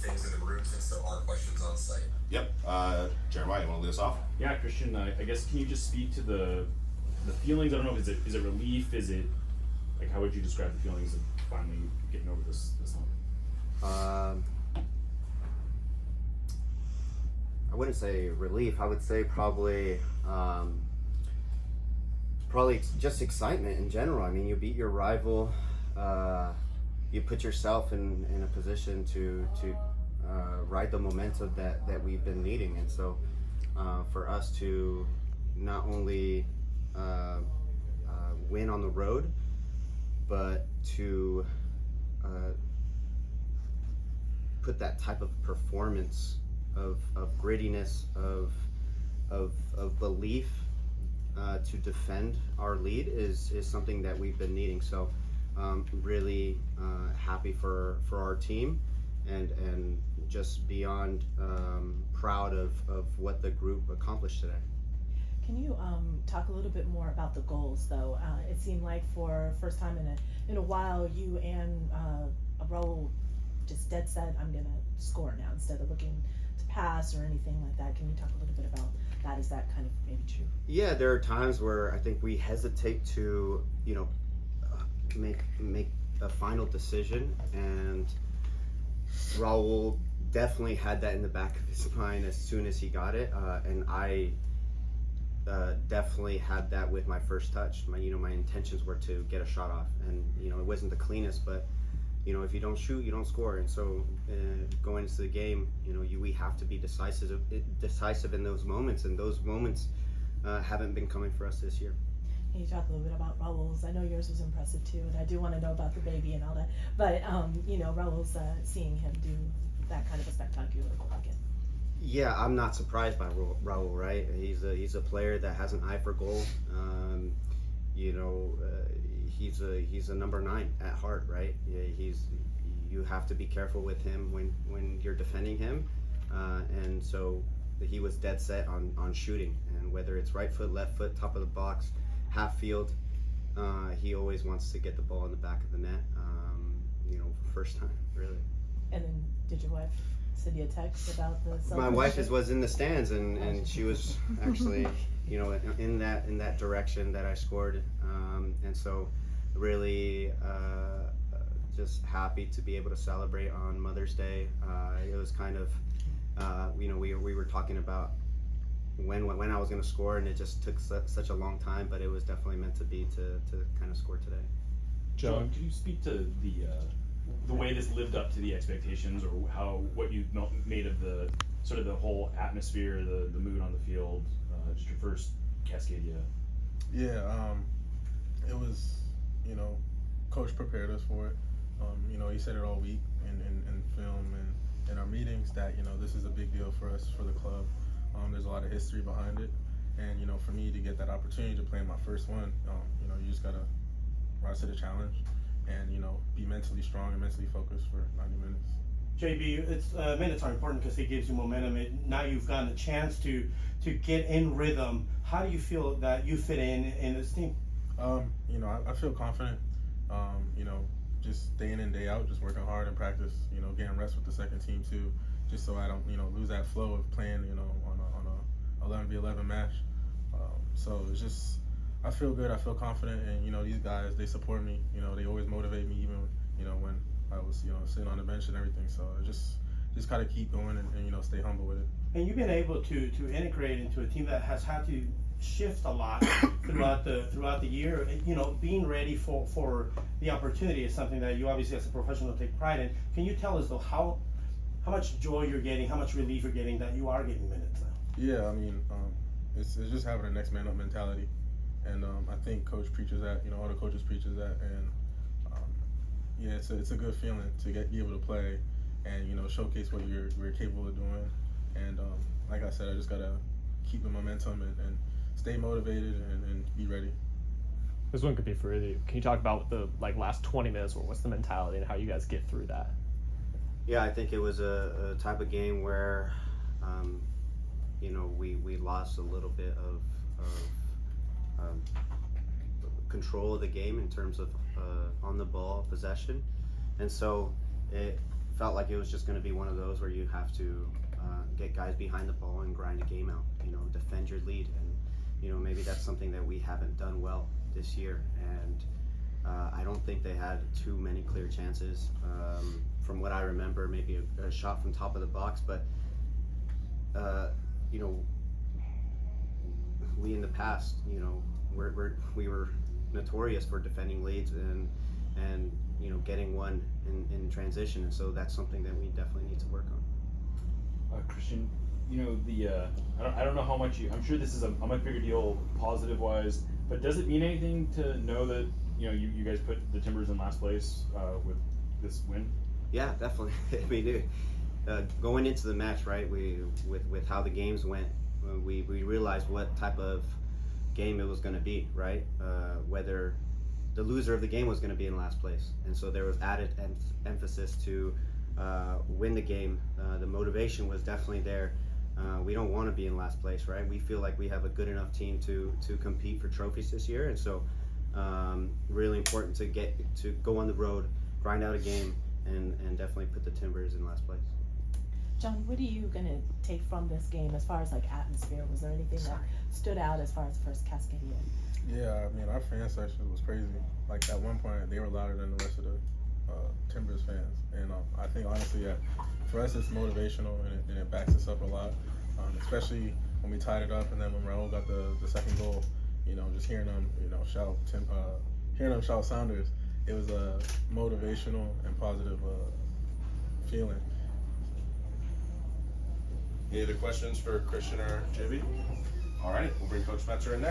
things in the room since there are questions on site. Yep. Jeremiah, you want to lead us off? Yeah, Christian. I guess can you just speak to the feelings? I don't know if is it relief? Is it like how would you describe the feelings of finally getting over this hump? I wouldn't say relief. I would say probably just excitement in general. I mean, you beat your rival. You put yourself in a position to ride the momentum that we've been needing, and so for us to not only win on the road, but to put that type of performance of grittiness, of belief to defend our lead is something that we've been needing. So really happy for our team and just beyond proud of what the group accomplished today. Can you talk a little bit more about the goals, though? It seemed like for first time in a while, you and Raul just dead set, I'm gonna score now instead of looking to pass or anything like that. Can you talk a little bit about that? Is that kind of maybe true? Yeah, there are times where I think we hesitate to, make a final decision, and Raul definitely had that in the back of his mind as soon as he got it, and I definitely had that with my first touch. My intentions were to get a shot off, and it wasn't the cleanest, but if you don't shoot, you don't score. And so going into the game, we have to be decisive in those moments, and those moments haven't been coming for us this year. Can you talk a little bit about Raul's? I know yours was impressive too, and I do want to know about the baby and all that. But Raul's seeing him do that kind of a spectacular bucket. Yeah, I'm not surprised by Raul. Right, he's a player that has an eye for goal. He's a number 9 at heart, right? Yeah, you have to be careful with him when you're defending him, and so he was dead set on shooting, and whether it's right foot, left foot, top of the box, half field, he always wants to get the ball in the back of the net. First time, really. And then, did your wife send you a text about the celebration? My wife was in the stands, and she was actually, in that direction that I scored, and so really just happy to be able to celebrate on Mother's Day. It was kind of, we were talking about when I was going to score, and it just took such a long time, but it was definitely meant to be to kind of score today. John, could you speak to the way this lived up to the expectations, or what you made of the sort of the whole atmosphere, the mood on the field, just your first Cascadia? Yeah, it was, Coach prepared us for it. He said it all week in film and in our meetings that, this is a big deal for us, for the club. There's a lot of history behind it. And, for me to get that opportunity to play in my first one, you just got to rise to the challenge and, be mentally strong and mentally focused for 90 minutes. JB, minutes are important because it gives you momentum. Now you've gotten a chance to get in rhythm. How do you feel that you fit in this team? I feel confident. Just day in and day out, just working hard in practice. Getting rest with the second team too, just so I don't lose that flow of playing on a 11v11 match. So it's just I feel good. I feel confident, and these guys, they support me. They always motivate me, even when I was sitting on the bench and everything. So I just gotta keep going and stay humble with it. And you've been able to integrate into a team that has had to shift a lot throughout the year. Being ready for the opportunity is something that you obviously as a professional take pride in. Can you tell us though how much joy you're getting, how much relief you're getting that you are getting minutes now? Yeah, I mean, it's just having a next man up mentality, and I think Coach preaches that. All the coaches preaches that, and yeah, it's a good feeling to be able to play and showcase what we're capable of doing. And like I said, I just gotta keep the momentum and stay motivated and be ready. This one could be for you. Can you talk about the last 20 minutes, or what's the mentality and how you guys get through that? Yeah, I think it was a type of game where, we lost a little bit of control of the game in terms of on the ball possession, and so felt like it was just going to be one of those where you have to get guys behind the ball and grind a game out, defend your lead. And, maybe that's something that we haven't done well this year. And I don't think they had too many clear chances. From what I remember, maybe a shot from top of the box, but, we in the past, we were notorious for defending leads and getting one in transition, and so that's something that we definitely need to work on. Christian, I don't know how much I'm sure this is a much bigger deal positive wise, but does it mean anything to know that you guys put the Timbers in last place with this win? Yeah, definitely. I mean, going into the match, right? With how the games went, we realized what type of game it was going to be, right? Whether the loser of the game was going to be in last place, and so there was added emphasis to win the game. The motivation was definitely there. We don't want to be in last place, right? We feel like we have a good enough team to compete for trophies this year, and so really important to go on the road, grind out a game, and definitely put the Timbers in last place. John, what are you gonna take from this game as far as like atmosphere? Was there anything that stood out as far as First Cascadia? Yeah, I mean, our fan section was crazy. Like, at one point, they were louder than the rest of the Timbers fans. And I think, honestly, yeah, for us, it's motivational, and it backs us up a lot, especially when we tied it up, and then when Raul got the second goal, just hearing them, hearing them shout Sounders, it was a motivational and positive feeling. Any other questions for Christian or JV? Alrighty, we'll bring Coach Metzer in next.